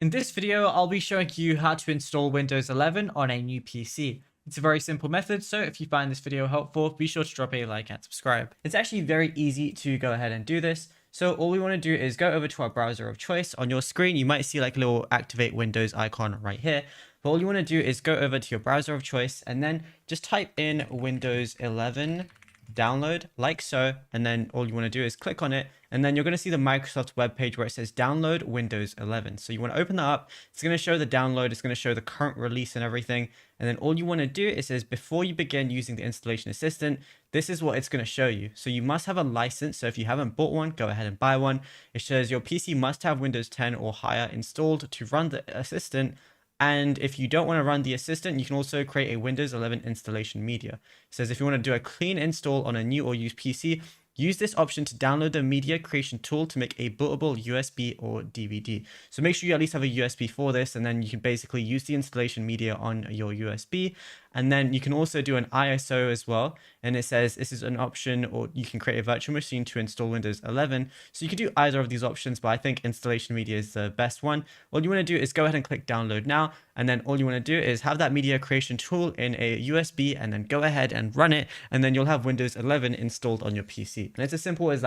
In this video, I'll be showing you how to install Windows 11 on a new PC. It's a very simple method, so if you find this video helpful, be sure to drop a like and subscribe. It's actually very easy to go ahead and do this. So all we want to do is go over to our browser of choice. On your screen, you might see like a little activate Windows icon right here. But all you want to do is go over to your browser of choice and then just type in Windows 11 download like so, and then all you want to do is click on it, and then you're going to see the Microsoft web page where it says download Windows 11. So you want to open that up. It's going to show the download, it's going to show the current release and everything, and then all you want to do, it says before you begin using the installation assistant, this is what it's going to show you. So you must have a license. So if you haven't bought one, go ahead and buy one. It says your PC must have Windows 10 or higher installed to run the assistant. And if you don't want to run the assistant, you can also create a Windows 11 installation media. It says if you want to do a clean install on a new or used PC, use this option to download the media creation tool to make a bootable USB or DVD. So make sure you at least have a USB for this, and then you can basically use the installation media on your USB. And then you can also do an ISO as well. And it says this is an option, or you can create a virtual machine to install Windows 11. So you can do either of these options, but I think installation media is the best one. All you want to do is go ahead and click download now. And then all you want to do is have that media creation tool in a USB and then go ahead and run it. And then you'll have Windows 11 installed on your PC. And it's as simple as that.